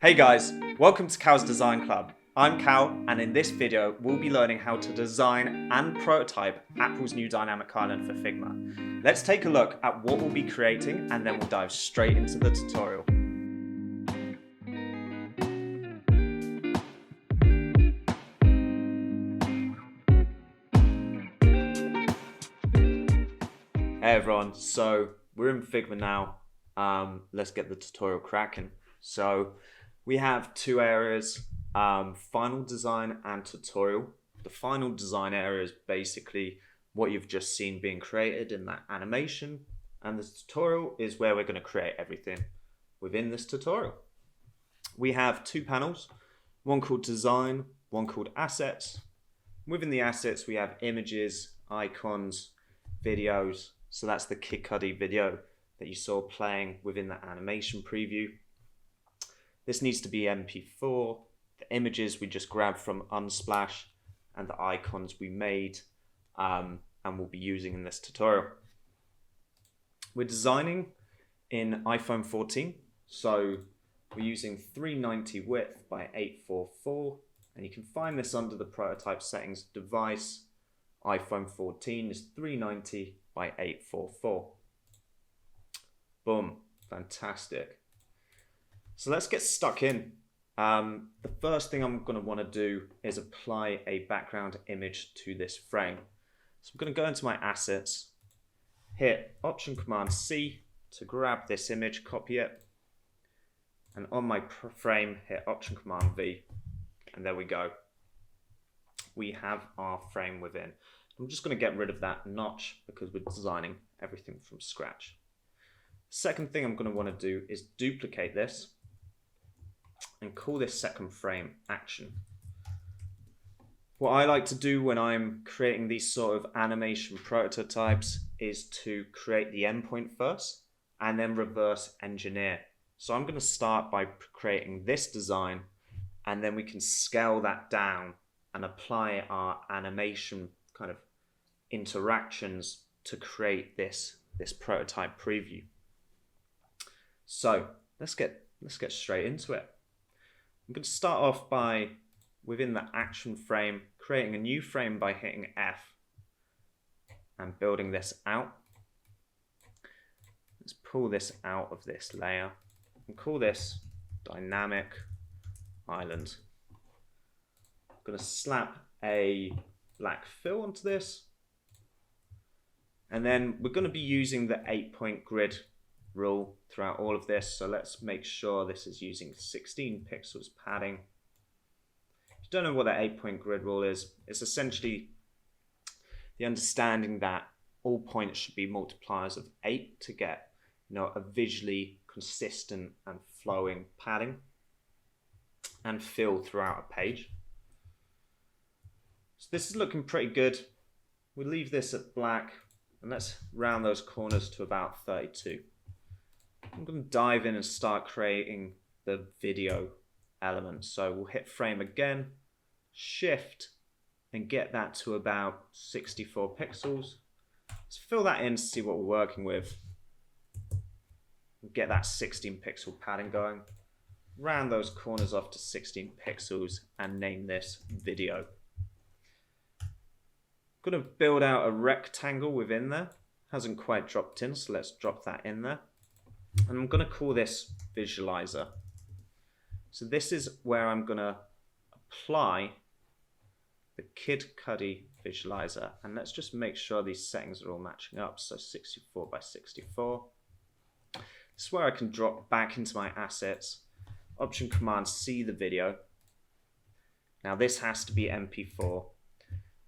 Hey guys, welcome to Cal's Design Club. I'm Cal, and in this video we'll be learning how to design and prototype Apple's new dynamic island for Figma. Let's take a look at what we'll be creating and then we'll dive straight into the tutorial. Hey everyone, so we're in Figma now. Let's get the tutorial cracking. So we have two areas, final design and tutorial. The final design area is basically what you've just seen being created in that animation, and the tutorial is where we're going to create everything within this tutorial. We have two panels, one called design, one called assets. Within the assets we have images, icons, videos. So that's the Kid Cudi video that you saw playing within the animation preview. This needs to be MP4. The images we just grabbed from Unsplash, and the icons we made and we'll be using in this tutorial. We're designing in iPhone 14, so we're using 390 width by 844, and you can find this under the prototype settings. Device iPhone 14 is 390 by 844. Boom, fantastic. So let's get stuck in. The first thing I'm going to want to do is apply a background image to this frame. So I'm going to go into my assets, hit Option Command C to grab this image, copy it, and on my frame hit Option Command V, and there we go. We have our frame within. I'm just going to get rid of that notch because we're designing everything from scratch. Second thing I'm going to want to do is duplicate this and call this second frame action. What I like to do when I'm creating these sort of animation prototypes is to create the endpoint first and then reverse engineer. So I'm going to start by creating this design, and then we can scale that down and apply our animation kind of interactions to create this prototype preview. So let's get straight into it. I'm going to start off by, within the action frame, creating a new frame by hitting F and building this out. Let's pull this out of this layer and call this dynamic island. I'm going to slap a black fill onto this, and then we're going to be using the 8-point grid rule throughout all of this. So let's make sure this is using 16 pixels padding. If you don't know what that 8-point grid rule is, it's essentially the understanding that all points should be multipliers of 8 to get, a visually consistent and flowing padding and fill throughout a page. So this is looking pretty good. We'll leave this at black and let's round those corners to about 32. I'm going to dive in and start creating the video element. So we'll hit frame again, shift, and get that to about 64 pixels. Let's fill that in to see what we're working with. Get that 16 pixel padding going. Round those corners off to 16 pixels and name this video. I'm going to build out a rectangle within there. Hasn't quite dropped in, so let's drop that in there. And I'm going to call this visualizer. So this is where I'm going to apply the Kid Cudi visualizer. And let's just make sure these settings are all matching up. So 64 by 64. This is where I can drop back into my assets. Option Command C the video. Now this has to be MP4.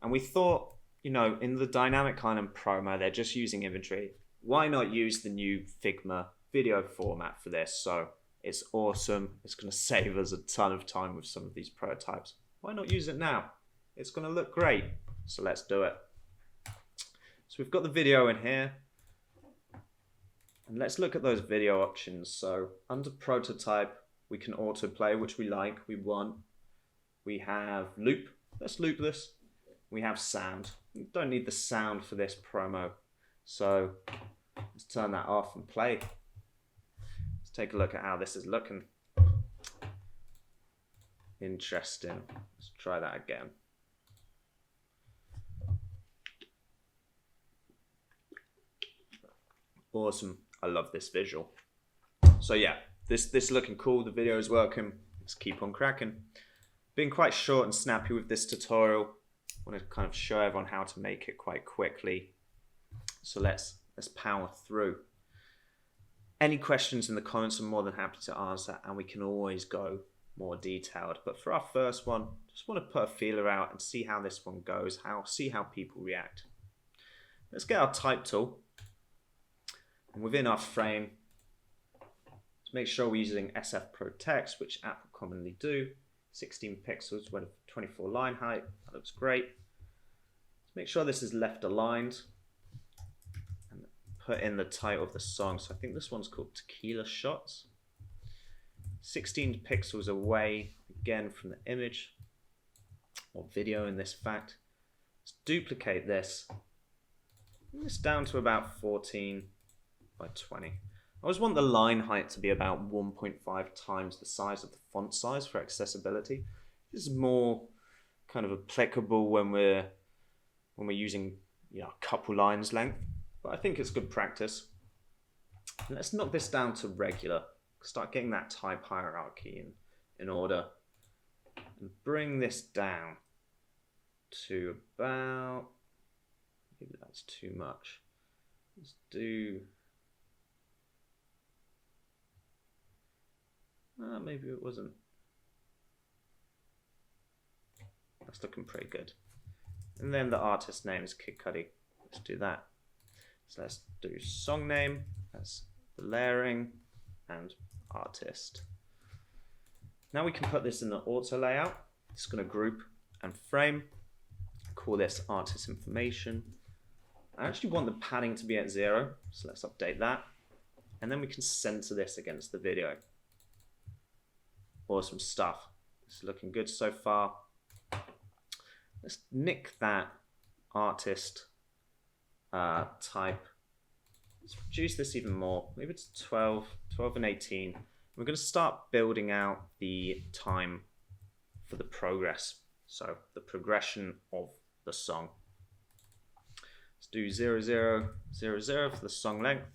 And we thought, in the dynamic island promo, they're just using imagery. Why not use the new Figma video format for this? So it's awesome. It's going to save us a ton of time with some of these prototypes. Why not use it now? It's going to look great. So let's do it. So we've got the video in here. And let's look at those video options. So under prototype, we can autoplay, which we like, we want. We have loop. Let's loop this. We have sound. We don't need the sound for this promo. So let's turn that off and play. Let's take a look at how this is looking. Interesting. Let's try that again. Awesome. I love this visual. So yeah, this is looking cool. The video is working. Let's keep on cracking. Being quite short and snappy with this tutorial. I want to kind of show everyone how to make it quite quickly. So let's power through. Any questions in the comments, I'm more than happy to answer, and we can always go more detailed. But for our first one, just want to put a feeler out and see how this one goes, see how people react. Let's get our type tool, and within our frame, to make sure we're using SF Pro Text, which Apple commonly do, 16 pixels with a 24 line height. That looks great. Let's make sure this is left aligned. Put in the title of the song. So I think this one's called Tequila Shots. 16 pixels away again from the image or video in this fact. Let's duplicate this. Bring this down to about 14 by 20. I always want the line height to be about 1.5 times the size of the font size for accessibility. This is more kind of applicable when we're using a couple lines length. But I think it's good practice. Let's knock this down to regular. Start getting that type hierarchy in order. And bring this down to about, maybe that's too much. Let's do, maybe it wasn't. That's looking pretty good. And then the artist name is Kid Cudi. Let's do that. So let's do song name as the layering and artist. Now we can put this in the auto layout. It's going to group and frame. Call this artist information. I actually want the padding to be at 0, so let's update that. And then we can center this against the video. Awesome stuff. It's looking good so far. Let's nick that artist type. Let's reduce this even more. Maybe it's 12 and 18. We're going to start building out the time for the progress. So the progression of the song. Let's do 0, 0, 0, 0 for the song length.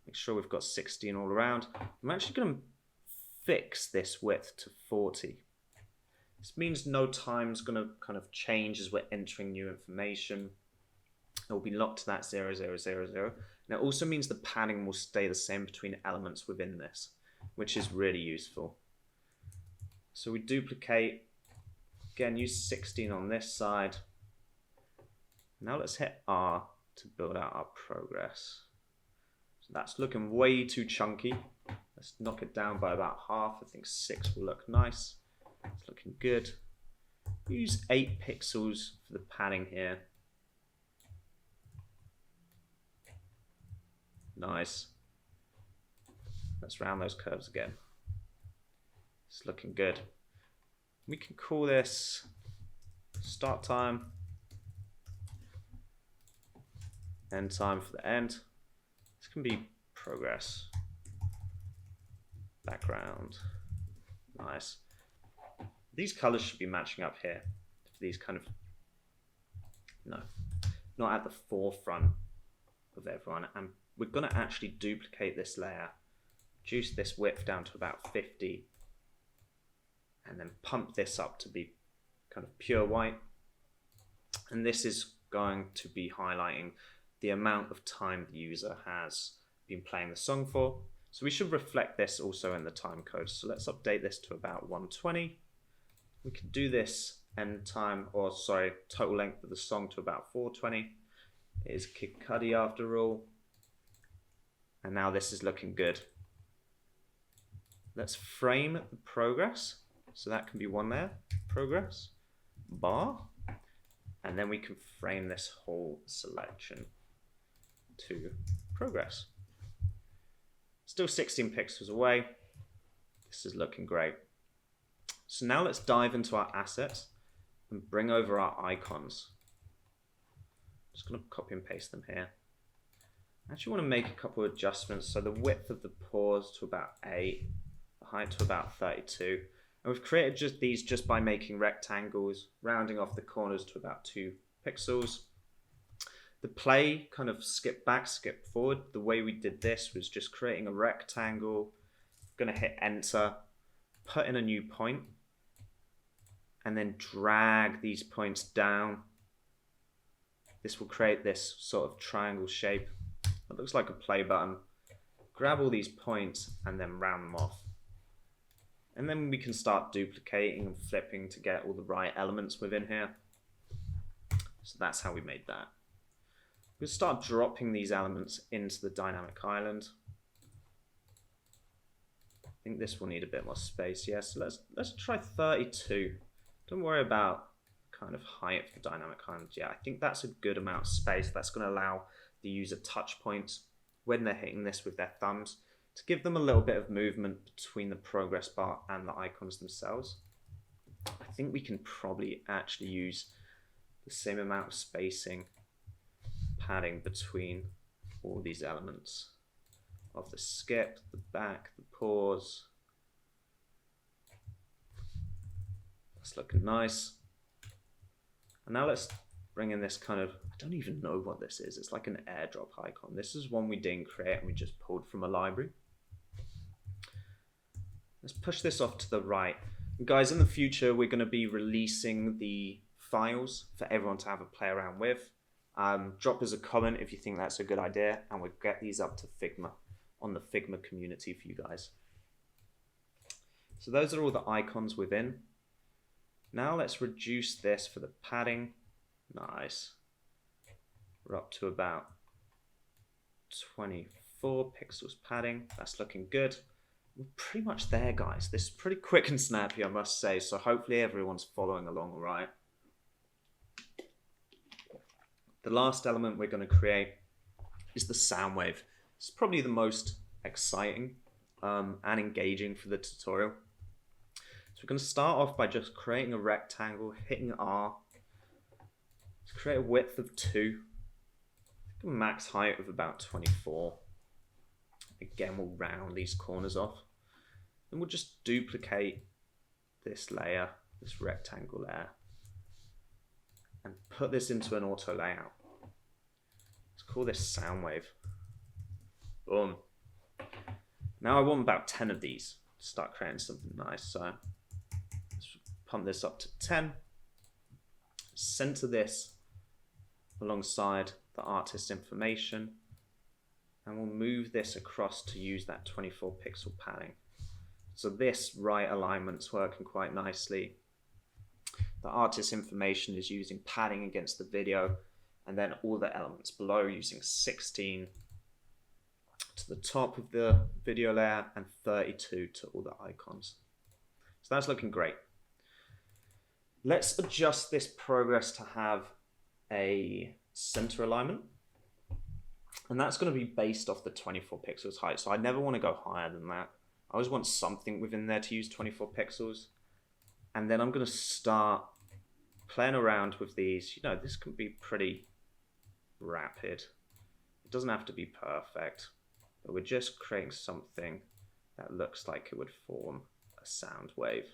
Make sure we've got 16 all around. I'm actually going to fix this width to 40. This means no time's going to kind of change as we're entering new information. It will be locked to that 0, 0, 0, 0. And it also means the padding will stay the same between elements within this, which is really useful. So we duplicate, again, use 16 on this side. Now let's hit R to build out our progress. So that's looking way too chunky. Let's knock it down by about half. I think 6 will look nice. It's looking good. Use 8 pixels for the padding here. Nice. Let's round those curves again. It's looking good. We can call this start time, end time for the end. This can be progress, background. Nice. These colors should be matching up here. These kind of, no, not at the forefront of everyone. And we're going to actually duplicate this layer, reduce this width down to about 50, and then pump this up to be kind of pure white. And this is going to be highlighting the amount of time the user has been playing the song for. So we should reflect this also in the time code. So let's update this to about 120. We can do this end time, or sorry, total length of the song to about 420. It is Kid Cudi after all. And now this is looking good. Let's frame the progress. So that can be one there, progress, bar. And then we can frame this whole selection to progress. Still 16 pixels away. This is looking great. So now let's dive into our assets and bring over our icons. Just going to copy and paste them here. I actually want to make a couple of adjustments. So the width of the pause to about 8, the height to about 32. And we've created just by making rectangles, rounding off the corners to about 2 pixels. The play kind of skip back, skip forward. The way we did this was just creating a rectangle. I'm going to hit enter, put in a new point, and then drag these points down. This will create this sort of triangle shape. It looks like a play button. Grab all these points and then round them off. And then we can start duplicating and flipping to get all the right elements within here. So that's how we made that. We'll start dropping these elements into the dynamic island. I think this will need a bit more space. Yes, yeah, so let's try 32. Don't worry about kind of height for the dynamic island. Yeah, I think that's a good amount of space. That's going to allow the user touch points when they're hitting this with their thumbs to give them a little bit of movement between the progress bar and the icons themselves. I think we can probably actually use the same amount of spacing, padding between all these elements of the skip, the back, the pause. That's looking nice. And now let's bring in this kind of, I don't even know what this is. It's like an airdrop icon. This is one we didn't create and we just pulled from a library. Let's push this off to the right. And guys, in the future, we're going to be releasing the files for everyone to have a play around with. Drop us a comment if you think that's a good idea, and we'll get these up to Figma on the Figma community for you guys. So those are all the icons within. Now let's reduce this for the padding. Nice. We're up to about 24 pixels padding. That's looking good. We're pretty much there, guys. This is pretty quick and snappy, I must say, so hopefully everyone's following along all right. The last element we're going to create is the sound wave. It's probably the most exciting and engaging for the tutorial. So we're going to start off by just creating a rectangle, hitting R. Let's create a width of 2. A max height of about 24. Again, we'll round these corners off. And we'll just duplicate this layer, this rectangle layer, and put this into an auto layout. Let's call this sound wave. Boom. Now I want about 10 of these to start creating something nice. So let's pump this up to 10. Center this alongside the artist information. And we'll move this across to use that 24 pixel padding. So this right alignment's working quite nicely. The artist information is using padding against the video, and then all the elements below using 16 to the top of the video layer and 32 to all the icons. So that's looking great. Let's adjust this progress to have a center alignment. And that's going to be based off the 24 pixels height. So I never want to go higher than that. I always want something within there to use 24 pixels. And then I'm going to start playing around with these. You know, this can be pretty rapid. It doesn't have to be perfect, but we're just creating something that looks like it would form a sound wave.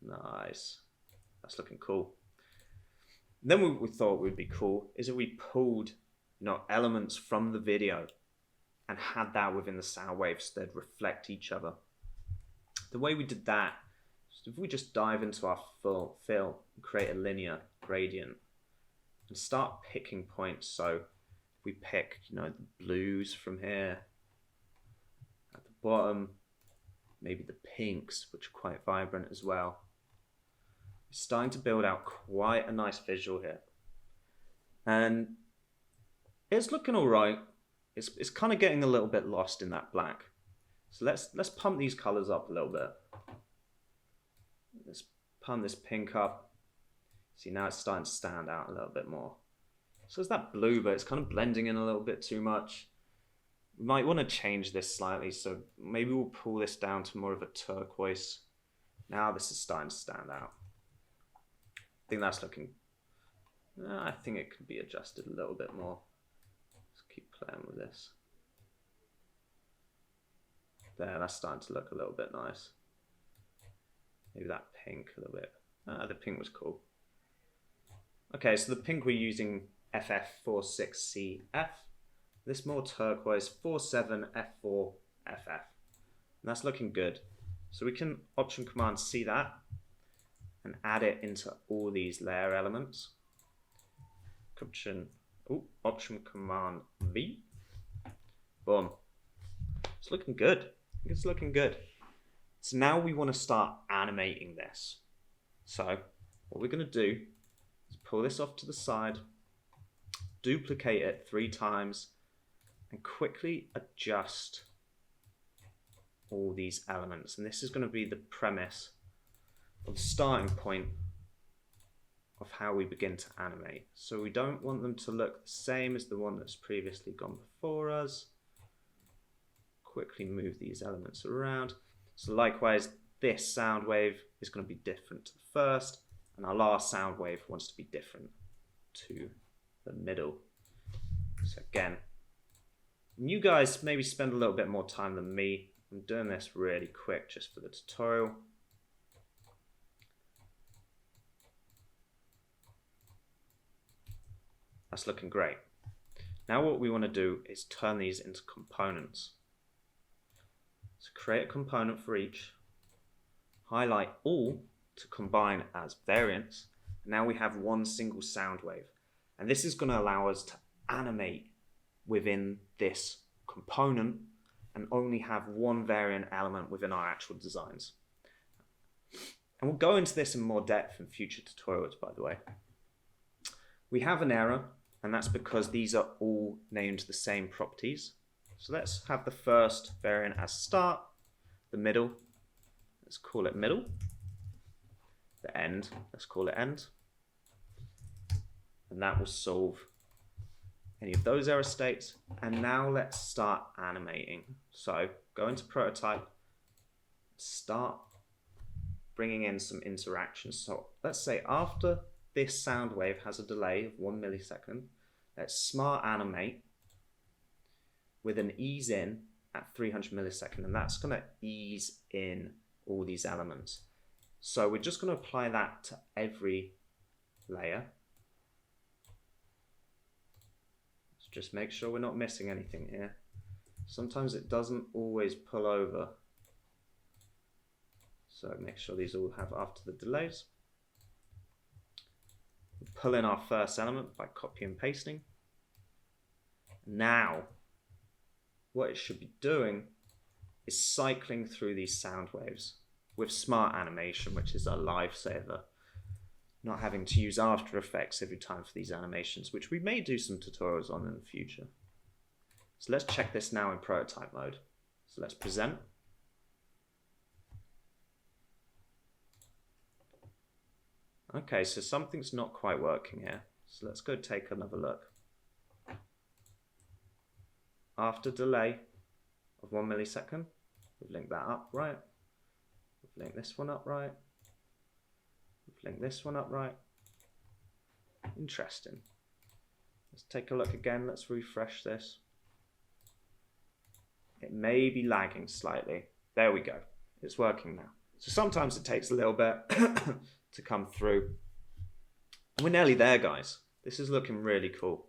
Nice. That's looking cool. Then what we thought would be cool is if we pulled, elements from the video and had that within the sound waves that reflect each other. The way we did that is if we just dive into our fill and create a linear gradient and start picking points. So if we pick, the blues from here at the bottom, maybe the pinks, which are quite vibrant as well. We're starting to build out quite a nice visual here. And it's looking all right. It's kind of getting a little bit lost in that black. So let's pump these colors up a little bit. Let's pump this pink up. See, now it's starting to stand out a little bit more. So it's that blue, but it's kind of blending in a little bit too much. We might want to change this slightly, so maybe we'll pull this down to more of a turquoise. Now this is starting to stand out. I think that's looking, I think it could be adjusted a little bit more. Let's keep playing with this. There, that's starting to look a little bit nice. Maybe that pink a little bit. The pink was cool. Okay, so the pink we're using FF46CF. This more turquoise 47F4FF. And that's looking good. So we can Option Command C that and add it into all these layer elements. Option Command V. Boom. It's looking good. It's looking good. So now we want to start animating this. So what we're going to do is pull this off to the side, duplicate it 3 times, and quickly adjust all these elements. And this is going to be the premise, or the starting point of how we begin to animate. So we don't want them to look the same as the one that's previously gone before us. Quickly move these elements around. So likewise, this sound wave is going to be different to the first, and our last sound wave wants to be different to the middle. So again, you guys maybe spend a little bit more time than me. I'm doing this really quick just for the tutorial. That's looking great. Now what we want to do is turn these into components. So create a component for each, highlight all to combine as variants. Now we have one single sound wave. And this is going to allow us to animate within this component and only have one variant element within our actual designs. And we'll go into this in more depth in future tutorials, by the way. We have an error, and that's because these are all named the same properties. So let's have the first variant as start, the middle, let's call it middle, the end, let's call it end, and that will solve any of those error states. And now let's start animating. So go into prototype, start bringing in some interactions. So let's say after this sound wave has a delay of 1 millisecond, let's smart animate with an ease in at 300 millisecond, and that's going to ease in all these elements. So we're just going to apply that to every layer. Let's just make sure we're not missing anything here. Sometimes it doesn't always pull over. So make sure these all have after the delays. We pull in our first element by copy and pasting. Now, what it should be doing is cycling through these sound waves with smart animation, which is a lifesaver. Not having to use After Effects every time for these animations, which we may do some tutorials on in the future. So let's check this now in prototype mode. So let's present. Okay, so something's not quite working here. So let's go take another look. After delay of 1 millisecond, we've linked that up right. We've linked this one up right. We've linked this one up right. Interesting. Let's take a look again. Let's refresh this. It may be lagging slightly. There we go. It's working now. So sometimes it takes a little bit to come through. And we're nearly there, guys. This is looking really cool.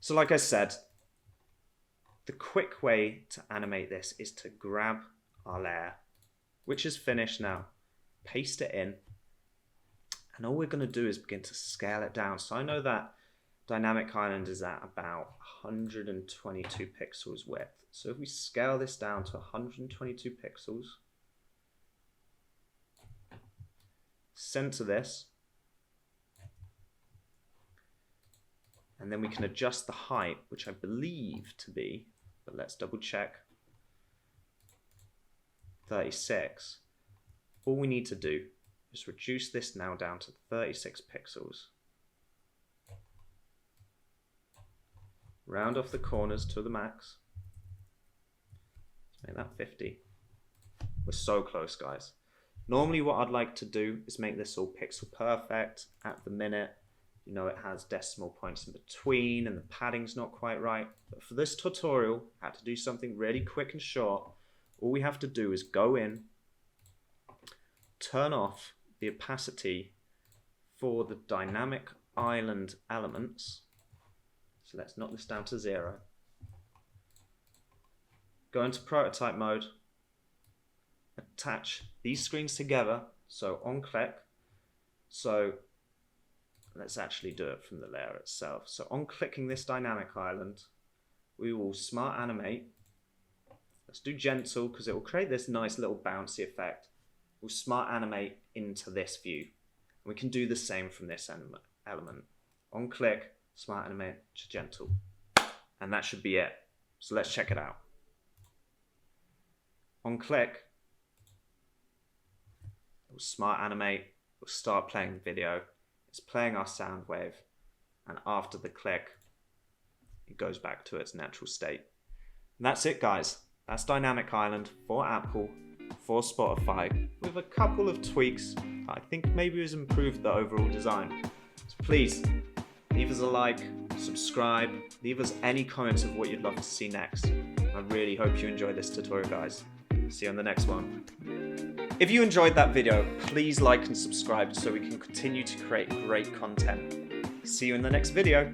So like I said, the quick way to animate this is to grab our layer, which is finished now, paste it in, and all we're going to do is begin to scale it down. So I know that Dynamic Island is at about 122 pixels width. So if we scale this down to 122 pixels, center this, and then we can adjust the height, which I believe to be, but let's double check, 36. All we need to do is reduce this now down to 36 pixels. Round off the corners to the max. Let's make that 50. We're so close, guys. Normally what I'd like to do is make this all pixel perfect. At the minute, you know, it has decimal points in between and the padding's not quite right. But for this tutorial, I had to do something really quick and short. all we have to do is go in, turn off the opacity for the dynamic island elements. So let's knock this down to 0. Go into prototype mode, attach these screens together, so on click. So let's actually do it from the layer itself. So on clicking this dynamic island, we will smart animate. Let's do gentle because it will create this nice little bouncy effect. We'll smart animate into this view. We can do the same from this element. On click, smart animate to gentle. And that should be it. So let's check it out. On click, we'll smart animate, we'll start playing the video. It's playing our sound wave, and after the click, it goes back to its natural state. And that's it, guys. That's Dynamic Island for Apple, for Spotify, with a couple of tweaks. I think maybe it's improved the overall design. So please, leave us a like, subscribe, leave us any comments of what you'd love to see next. I really hope you enjoyed this tutorial, guys. See you on the next one. If you enjoyed that video, please like and subscribe so we can continue to create great content. See you in the next video.